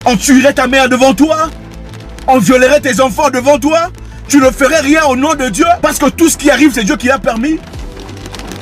On tuerait ta mère devant toi? On violerait tes enfants devant toi? Tu ne ferais rien au nom de Dieu? Parce que tout ce qui arrive, c'est Dieu qui l'a permis?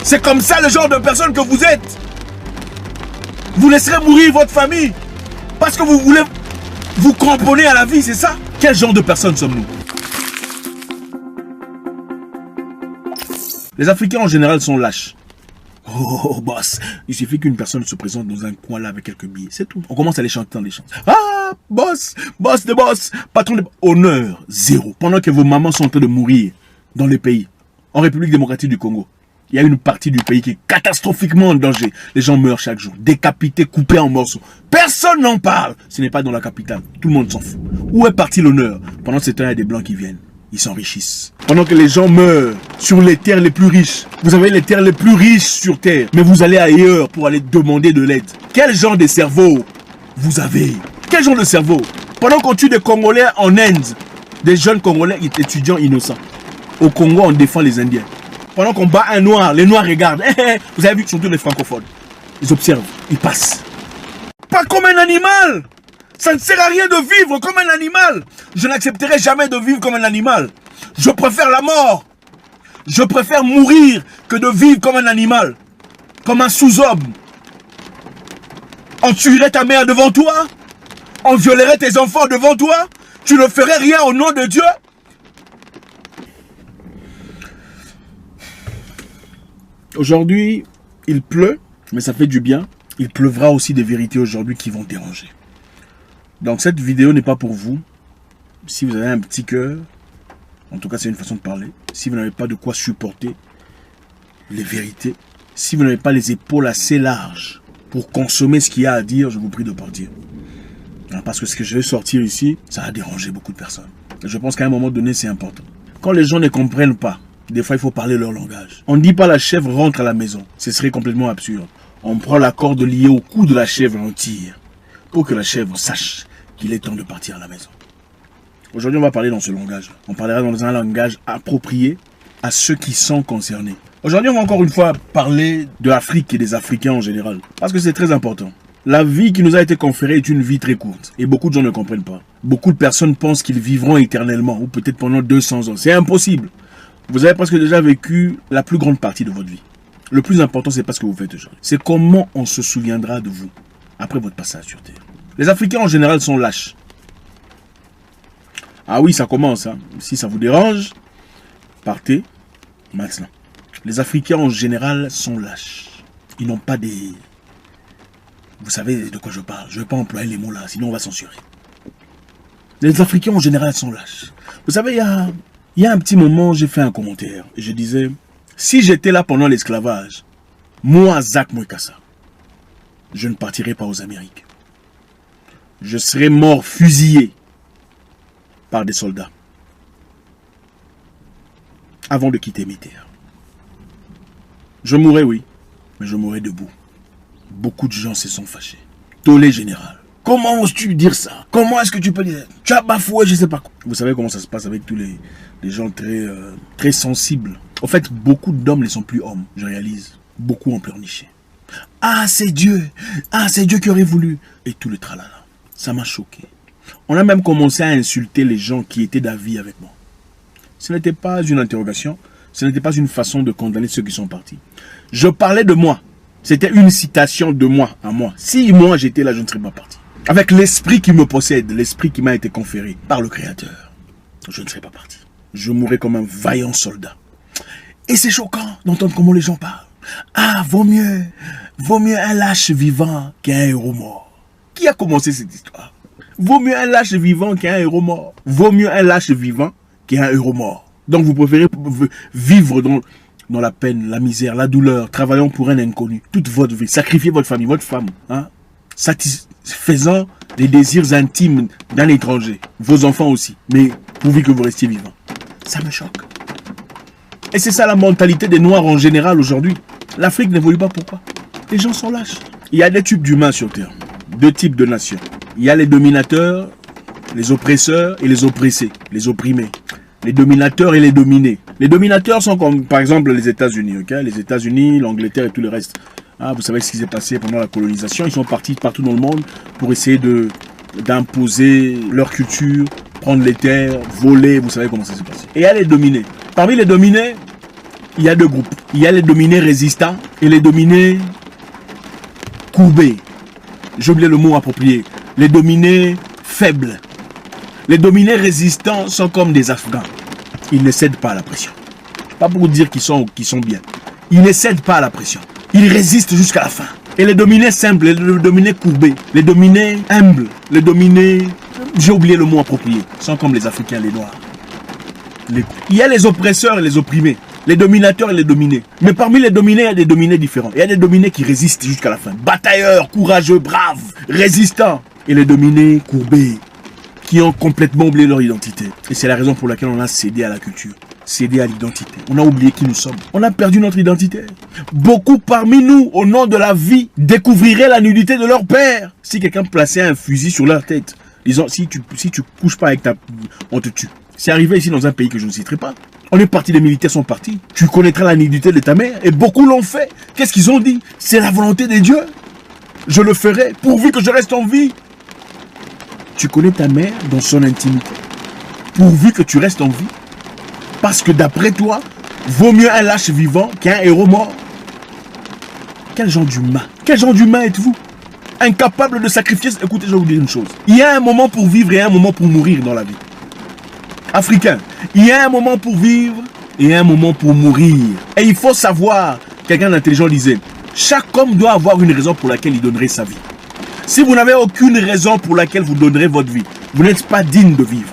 C'est comme ça le genre de personne que vous êtes. Vous laisserez mourir votre famille parce que vous voulez vous cramponner à la vie, c'est ça? Quel genre de personnes sommes-nous? Les Africains en général sont lâches. Oh, boss, il suffit qu'une personne se présente dans un coin là avec quelques billets, c'est tout. On commence à les chanter dans les chansons. Ah, boss, boss de boss, patron de... Honneur, zéro. Pendant que vos mamans sont en train de mourir dans les pays, en République démocratique du Congo, il y a une partie du pays qui est catastrophiquement en danger. Les gens meurent chaque jour, décapités, coupés en morceaux. Personne n'en parle. Ce n'est pas dans la capitale. Tout le monde s'en fout. Où est parti l'honneur? Pendant ce temps, il y a des blancs qui viennent. Ils s'enrichissent. Pendant que les gens meurent sur les terres les plus riches. Vous avez les terres les plus riches sur terre. Mais vous allez ailleurs pour aller demander de l'aide. Quel genre de cerveau vous avez? Quel genre de cerveau? Pendant qu'on tue des Congolais en Inde, des jeunes Congolais étudiants innocents. Au Congo, on défend les Indiens. Pendant qu'on bat un noir, les noirs regardent. Vous avez vu que surtout les francophones. Ils observent, ils passent. Pas comme un animal! Ça ne sert à rien de vivre comme un animal. Je n'accepterai jamais de vivre comme un animal. Je préfère la mort. Je préfère mourir que de vivre comme un animal. Comme un sous-homme. On tuerait ta mère devant toi? On violerait tes enfants devant toi? Tu ne ferais rien au nom de Dieu? Aujourd'hui, il pleut, mais ça fait du bien. Il pleuvra aussi des vérités aujourd'hui qui vont déranger. Donc cette vidéo n'est pas pour vous. Si vous avez un petit cœur, en tout cas c'est une façon de parler. Si vous n'avez pas de quoi supporter les vérités, si vous n'avez pas les épaules assez larges pour consommer ce qu'il y a à dire, je vous prie de partir. Parce que ce que je vais sortir ici, ça va déranger beaucoup de personnes. Et je pense qu'à un moment donné, c'est important. Quand les gens ne comprennent pas, des fois il faut parler leur langage. On ne dit pas la chèvre rentre à la maison. Ce serait complètement absurde. On prend la corde liée au cou de la chèvre et on tire. Pour que la chèvre sache qu'il est temps de partir à la maison. Aujourd'hui, on va parler dans ce langage. On parlera dans un langage approprié à ceux qui sont concernés. Aujourd'hui, on va encore une fois parler de l'Afrique et des Africains en général. Parce que c'est très important. La vie qui nous a été conférée est une vie très courte. Et beaucoup de gens ne comprennent pas. Beaucoup de personnes pensent qu'ils vivront éternellement. Ou peut-être pendant 200 ans. C'est impossible. Vous avez presque déjà vécu la plus grande partie de votre vie. Le plus important, c'est pas ce que vous faites aujourd'hui. C'est comment on se souviendra de vous après votre passage sur Terre. Les Africains en général sont lâches. Ah oui, ça commence. Hein. Si ça vous dérange, partez maintenant. Les Africains en général sont lâches. Ils n'ont pas des... Vous savez de quoi je parle. Je ne vais pas employer les mots là, sinon on va censurer. Les Africains en général sont lâches. Vous savez, il y a un petit moment, j'ai fait un commentaire. Et je disais, si j'étais là pendant l'esclavage, moi, Zach Mwekassa, je ne partirais pas aux Amériques. Je serais mort fusillé par des soldats avant de quitter mes terres. Je mourrais, oui, mais je mourrais debout. Beaucoup de gens se sont fâchés. Tollé général. Comment oses-tu dire ça? Comment est-ce que tu peux dire ça? Tu as bafoué, je ne sais pas quoi. Vous savez comment ça se passe avec tous les gens très sensibles. En fait, beaucoup d'hommes ne sont plus hommes, je réalise. Beaucoup ont pleurniché. Ah, c'est Dieu. Ah, c'est Dieu qui aurait voulu. Et tout le tralala. Ça m'a choqué. On a même commencé à insulter les gens qui étaient d'avis avec moi. Ce n'était pas une interrogation. Ce n'était pas une façon de condamner ceux qui sont partis. Je parlais de moi. C'était une citation de moi à moi. Si moi j'étais là, je ne serais pas parti. Avec l'esprit qui me possède, l'esprit qui m'a été conféré par le Créateur, je ne serais pas parti. Je mourrais comme un vaillant soldat. Et c'est choquant d'entendre comment les gens parlent. Ah, vaut mieux un lâche vivant qu'un héros mort. Qui a commencé cette histoire? Vaut mieux un lâche vivant qu'un héros mort. Vaut mieux un lâche vivant qu'un héros mort. Donc vous préférez vivre dans la peine, la misère, la douleur, travaillant pour un inconnu, toute votre vie, sacrifier votre famille, votre femme, hein, satisfaisant les désirs intimes d'un étranger, vos enfants aussi, mais pourvu que vous restiez vivant. Ça me choque. Et c'est ça la mentalité des Noirs en général aujourd'hui. L'Afrique n'évolue pas, pourquoi? Les gens sont lâches. Il y a des types d'humains sur Terre, deux types de nations. Il y a les dominateurs, les oppresseurs et les oppressés, les opprimés. Les dominateurs et les dominés. Les dominateurs sont comme par exemple les États-Unis, ok? Les États-Unis, l'Angleterre et tout le reste. Ah, vous savez ce qui s'est passé pendant la colonisation. Ils sont partis partout dans le monde pour essayer de d'imposer leur culture, prendre les terres, voler, vous savez comment ça se passe. Et il y a les dominés. Parmi les dominés, il y a deux groupes. Il y a les dominés résistants et les dominés courbés. J'ai oublié le mot approprié. Les dominés faibles. Les dominés résistants sont comme des Afghans. Ils ne cèdent pas à la pression. Pas pour dire qu'ils sont bien. Ils ne cèdent pas à la pression. Ils résistent jusqu'à la fin. Et les dominés simples, les dominés courbés, les dominés humbles, les dominés... J'ai oublié le mot approprié. Sont comme les Africains, les Noirs. Il y a les oppresseurs et les opprimés. Les dominateurs et les dominés. Mais parmi les dominés, il y a des dominés différents. Il y a des dominés qui résistent jusqu'à la fin. Batailleurs, courageux, braves, résistants. Et les dominés courbés, qui ont complètement oublié leur identité. Et c'est la raison pour laquelle on a cédé à la culture. Cédé à l'identité. On a oublié qui nous sommes. On a perdu notre identité. Beaucoup parmi nous, au nom de la vie, découvriraient la nudité de leur père. Si quelqu'un plaçait un fusil sur leur tête, disant, si tu couches pas avec ta... on te tue. C'est arrivé ici dans un pays que je ne citerai pas. On est parti, les militaires sont partis. Tu connaîtras la nudité de ta mère. Et beaucoup l'ont fait. Qu'est-ce qu'ils ont dit? C'est la volonté des dieux. Je le ferai pourvu que je reste en vie. Tu connais ta mère dans son intimité. Pourvu que tu restes en vie. Parce que d'après toi, vaut mieux un lâche vivant qu'un héros mort. Quel genre d'humain? Quel genre d'humain êtes-vous? Incapable de sacrifier... Écoutez, je vais vous dire une chose. Il y a un moment pour vivre et un moment pour mourir dans la vie. Africain, il y a un moment pour vivre et un moment pour mourir. Et il faut savoir, quelqu'un d'intelligent disait, chaque homme doit avoir une raison pour laquelle il donnerait sa vie. Si vous n'avez aucune raison pour laquelle vous donnerez votre vie, vous n'êtes pas digne de vivre.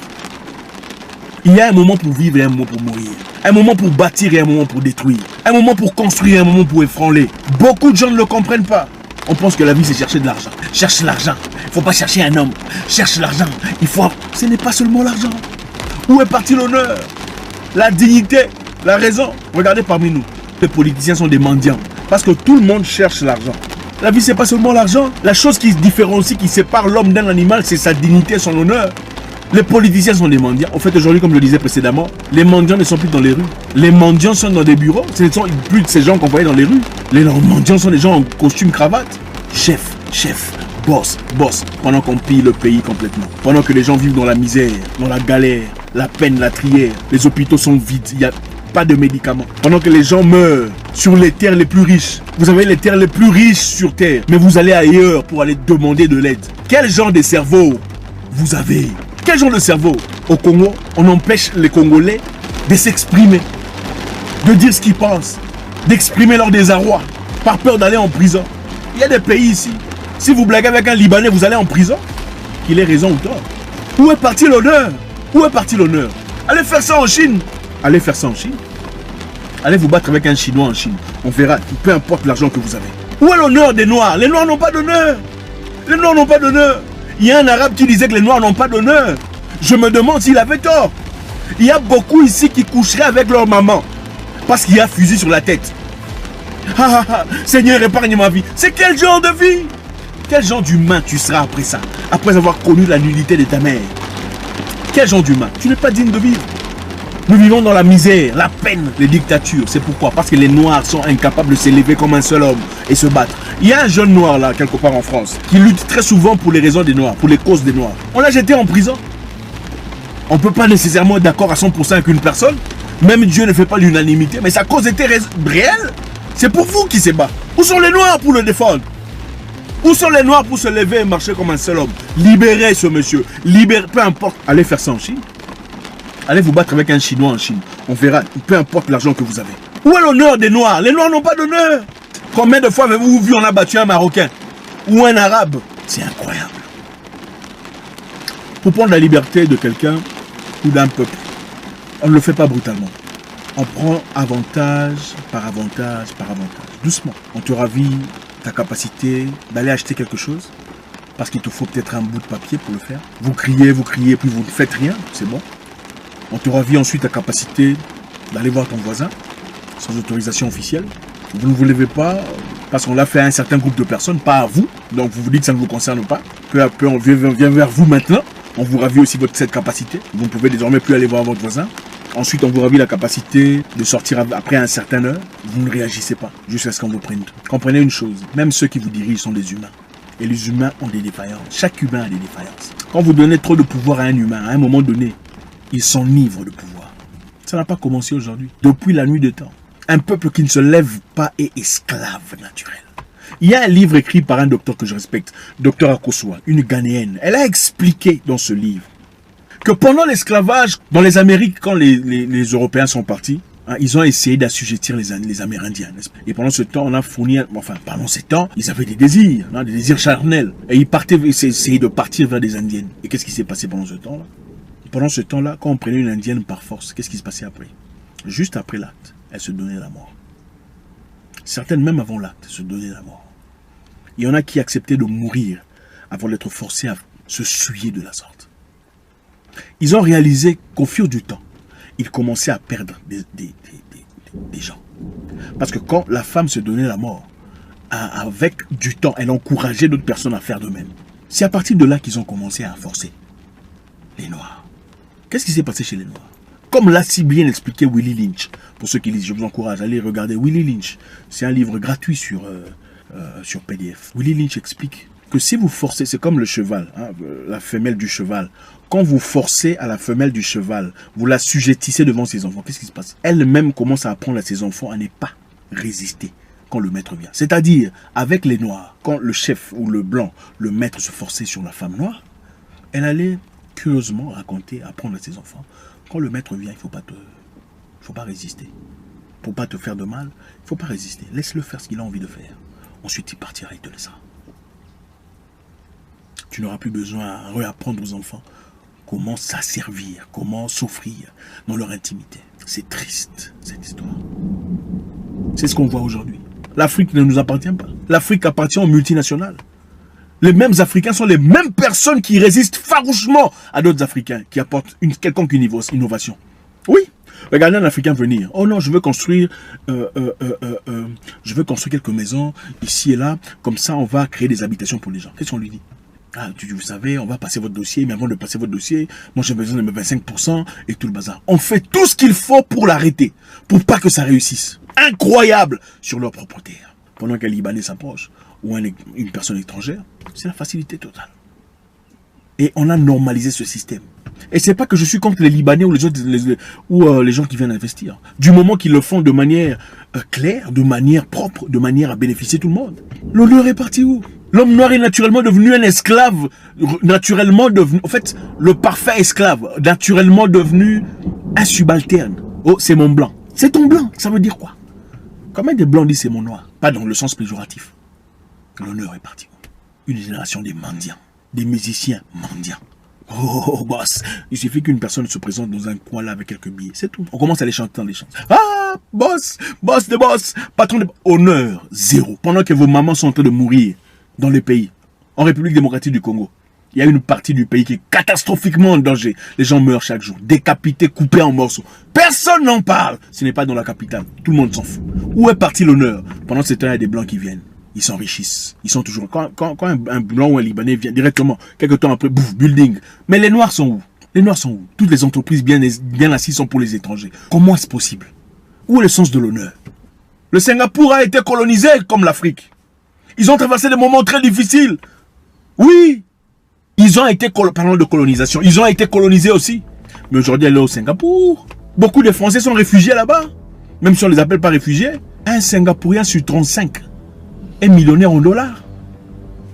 Il y a un moment pour vivre et un moment pour mourir. Un moment pour bâtir et un moment pour détruire. Un moment pour construire et un moment pour ébranler. Beaucoup de gens ne le comprennent pas. On pense que la vie c'est chercher de l'argent. Cherche l'argent. Il ne faut pas chercher un homme. Cherche l'argent. Il faut... Ce n'est pas seulement l'argent. Où est parti l'honneur? La dignité? La raison? Regardez parmi nous. Les politiciens sont des mendiants. Parce que tout le monde cherche l'argent. La vie, c'est pas seulement l'argent. La chose qui différencie, qui sépare l'homme d'un animal, c'est sa dignité, son honneur. Les politiciens sont des mendiants. En fait, aujourd'hui, comme je le disais précédemment, les mendiants ne sont plus dans les rues. Les mendiants sont dans des bureaux. Ce ne sont plus de ces gens qu'on voyait dans les rues. Les mendiants sont des gens en costume, cravate. Chef, boss. Pendant qu'on pille le pays complètement. Pendant que les gens vivent dans la misère, dans la galère, la peine, la trière. Les hôpitaux sont vides. Il n'y a pas de médicaments. Pendant que les gens meurent sur les terres les plus riches. Vous avez les terres les plus riches sur terre. Mais vous allez ailleurs pour aller demander de l'aide. Quel genre de cerveau vous avez? Quel genre de cerveau? Au Congo, on empêche les Congolais de s'exprimer, de dire ce qu'ils pensent, d'exprimer leur désarroi, par peur d'aller en prison. Il y a des pays ici. Si vous blaguez avec un Libanais, vous allez en prison. Qu'il ait raison ou tort. Où est parti l'honneur? Où est parti l'honneur? Allez faire ça en Chine. Allez faire ça en Chine. Allez vous battre avec un Chinois en Chine. On verra, peu importe l'argent que vous avez. Où est l'honneur des Noirs? Les Noirs n'ont pas d'honneur. Les Noirs n'ont pas d'honneur. Il y a un Arabe qui disait que les Noirs n'ont pas d'honneur. Je me demande s'il avait tort. Il y a beaucoup ici qui coucheraient avec leur maman. Parce qu'il y a fusil sur la tête. Seigneur, épargne ma vie. C'est quel genre de vie? Quel genre d'humain tu seras après ça? Après avoir connu la nudité de ta mère. Quel genre d'humain? Tu n'es pas digne de vivre. Nous vivons dans la misère, la peine, les dictatures. C'est pourquoi? Parce que les Noirs sont incapables de s'élever comme un seul homme et se battre. Il y a un jeune Noir là, quelque part en France, qui lutte très souvent pour les raisons des Noirs, pour les causes des Noirs. On l'a jeté en prison. On ne peut pas nécessairement être d'accord à 100% avec une personne. Même Dieu ne fait pas l'unanimité, mais sa cause était réelle. C'est pour vous qui se bat. Où sont les Noirs pour le défendre? Où sont les Noirs pour se lever et marcher comme un seul homme? Libérez ce monsieur. Libérez, peu importe. Allez faire ça en Chine. Allez vous battre avec un Chinois en Chine. On verra, peu importe l'argent que vous avez. Où est l'honneur des Noirs? Les Noirs n'ont pas d'honneur. Combien de fois avez-vous vu on a battu un Marocain? Ou un Arabe? C'est incroyable. Pour prendre la liberté de quelqu'un ou d'un peuple, on ne le fait pas brutalement. On prend avantage par avantage par avantage. Doucement. On te ravit ta capacité d'aller acheter quelque chose parce qu'il te faut peut-être un bout de papier pour le faire. Vous criez, puis vous ne faites rien. C'est bon. On te ravit ensuite ta capacité d'aller voir ton voisin sans autorisation officielle. Vous ne vous levez pas parce qu'on l'a fait à un certain groupe de personnes, pas à vous. Donc vous vous dites que ça ne vous concerne pas. Peu à peu, on vient vers vous maintenant. On vous ravit aussi cette capacité. Vous ne pouvez désormais plus aller voir votre voisin. Ensuite, on vous ravit la capacité de sortir après un certain heure. Vous ne réagissez pas jusqu'à ce qu'on vous prenne. Comprenez une chose, même ceux qui vous dirigent sont des humains. Et les humains ont des défaillances. Chaque humain a des défaillances. Quand vous donnez trop de pouvoir à un humain, à un moment donné, il s'enivre de pouvoir. Ça n'a pas commencé aujourd'hui. Depuis la nuit des temps. Un peuple qui ne se lève pas est esclave naturel. Il y a un livre écrit par un docteur que je respecte, docteur Akosua, une Ghanéenne. Elle a expliqué dans ce livre que pendant l'esclavage, dans les Amériques, quand les Européens sont partis, hein, ils ont essayé d'assujettir les Amérindiens. Et pendant ce temps, on a fourni, enfin, pendant ce temps, ils avaient des désirs charnels. Et ils partaient, essayaient de partir vers des Indiennes. Et qu'est-ce qui s'est passé pendant ce temps-là? Pendant ce temps-là, quand on prenait une Indienne par force, qu'est-ce qui se passait après? Juste après l'acte, elle se donnait la mort. Certaines, même avant l'acte, se donnaient la mort. Il y en a qui acceptaient de mourir avant d'être forcés à se souiller de la sorte. Ils ont réalisé qu'au fur du temps, ils commençaient à perdre des gens. Parce que quand la femme se donnait la mort, avec du temps, elle encourageait d'autres personnes à faire de même. C'est à partir de là qu'ils ont commencé à forcer les Noirs. Qu'est-ce qui s'est passé chez les Noirs? Comme l'a si bien expliqué Willie Lynch. Pour ceux qui lisent, je vous encourage à aller regarder Willie Lynch. C'est un livre gratuit sur PDF. Willie Lynch explique que si vous forcez, c'est comme le cheval, hein, la femelle du cheval. Quand vous forcez à la femelle du cheval, vous la sujettissez devant ses enfants, qu'est-ce qui se passe? Elle-même commence à apprendre à ses enfants à ne pas résister quand le maître vient. C'est-à-dire, avec les Noirs, quand le chef ou le blanc, le maître se forçait sur la femme noire, elle allait curieusement raconter, apprendre à ses enfants, quand le maître vient, il ne faut pas résister. Pour ne pas te faire de mal, il ne faut pas résister. Laisse-le faire ce qu'il a envie de faire. Ensuite, il partira, il te laissera. Tu n'auras plus besoin à réapprendre aux enfants comment s'asservir, comment s'offrir dans leur intimité. C'est triste, cette histoire. C'est ce qu'on voit aujourd'hui. L'Afrique ne nous appartient pas. L'Afrique appartient aux multinationales. Les mêmes Africains sont les mêmes personnes qui résistent farouchement à d'autres Africains qui apportent une quelconque innovation. Oui, regardez un Africain venir. Oh non, je veux construire quelques maisons ici et là. Comme ça, on va créer des habitations pour les gens. Qu'est-ce qu'on lui dit? Ah, vous savez, on va passer votre dossier, mais avant de passer votre dossier, moi j'ai besoin de mes 25% et tout le bazar. On fait tout ce qu'il faut pour l'arrêter, pour pas que ça réussisse. Incroyable sur leur propre terre. Pendant qu'un Libanais s'approche, ou une personne étrangère, c'est la facilité totale. Et on a normalisé ce système. Et c'est pas que je suis contre les Libanais ou les autres, les gens qui viennent investir. Du moment qu'ils le font de manière claire, de manière propre, de manière à bénéficier tout le monde. L'honneur est parti où? L'homme noir est naturellement devenu un esclave, naturellement devenu, en fait, le parfait esclave, naturellement devenu un subalterne. Oh, c'est mon blanc. C'est ton blanc, ça veut dire quoi? Combien de blancs disent c'est mon noir? Pas dans le sens péjoratif. L'honneur est parti. Une génération des mendiants, des musiciens mendiants. Oh, boss, il suffit qu'une personne se présente dans un coin là avec quelques billets, c'est tout. On commence à les chanter dans les chants. Ah, boss, boss de boss, patron de... Honneur, zéro. Pendant que vos mamans sont en train de mourir dans les pays, en République démocratique du Congo, il y a une partie du pays qui est catastrophiquement en danger. Les gens meurent chaque jour, décapités, coupés en morceaux. Personne n'en parle. Ce n'est pas dans la capitale. Tout le monde s'en fout. Où est parti l'honneur? Pendant ce temps, il y a des blancs qui viennent. Ils s'enrichissent. Ils sont toujours... Quand un blanc ou un Libanais vient directement, quelques temps après, bouf, building. Mais les Noirs sont où? Les Noirs sont où? Toutes les entreprises bien assises sont pour les étrangers. Comment est-ce possible? Où est le sens de l'honneur? Le Singapour a été colonisé comme l'Afrique. Ils ont traversé des moments très difficiles. Oui. Ils ont été, parlons de colonisation, ils ont été colonisés aussi. Mais aujourd'hui, elle est au Singapour. Beaucoup de Français sont réfugiés là-bas. Même si on ne les appelle pas réfugiés. Un Singapourien sur 35 est millionnaire en dollars.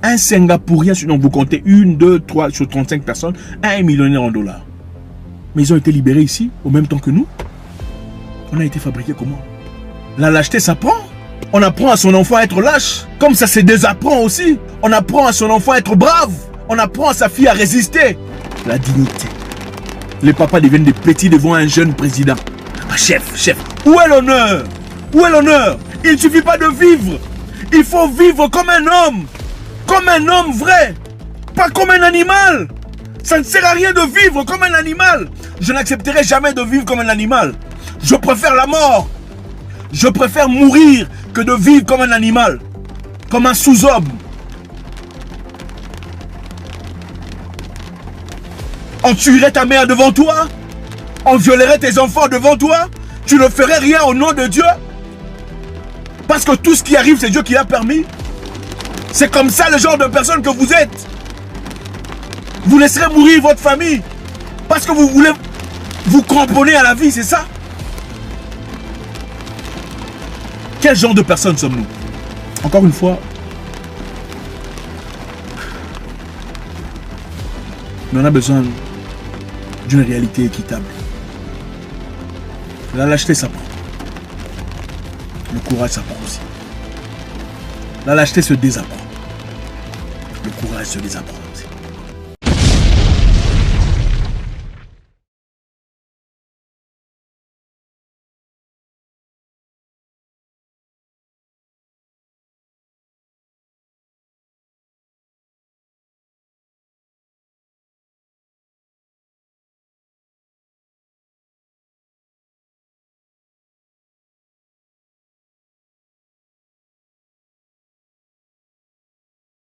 Un Singapourien, donc vous comptez 1, 2, 3 sur 35 personnes, un est millionnaire en dollars. Mais ils ont été libérés ici, au même temps que nous. On a été fabriqués comment? La lâcheté s'apprend. On apprend à son enfant à être lâche. Comme ça se désapprend aussi. On apprend à son enfant à être brave. On apprend à sa fille à résister. La dignité. Les papas deviennent des petits devant un jeune président. Ah, chef. Où est l'honneur? Où est l'honneur? Il ne suffit pas de vivre. Il faut vivre comme un homme. Comme un homme vrai. Pas comme un animal. Ça ne sert à rien de vivre comme un animal. Je n'accepterai jamais de vivre comme un animal. Je préfère la mort. Je préfère mourir que de vivre comme un animal. Comme un sous-homme. On tuerait ta mère devant toi? On violerait tes enfants devant toi? Tu ne ferais rien au nom de Dieu? Parce que tout ce qui arrive, c'est Dieu qui l'a permis? C'est comme ça le genre de personne que vous êtes. Vous laisserez mourir votre famille parce que vous voulez vous cramponner à la vie, c'est ça? Quel genre de personnes sommes-nous? Encore une fois, mais on a besoin d'une réalité équitable. La lâcheté, ça prend. Le courage, ça prend aussi. La lâcheté se désapprend. Le courage se désapprend aussi.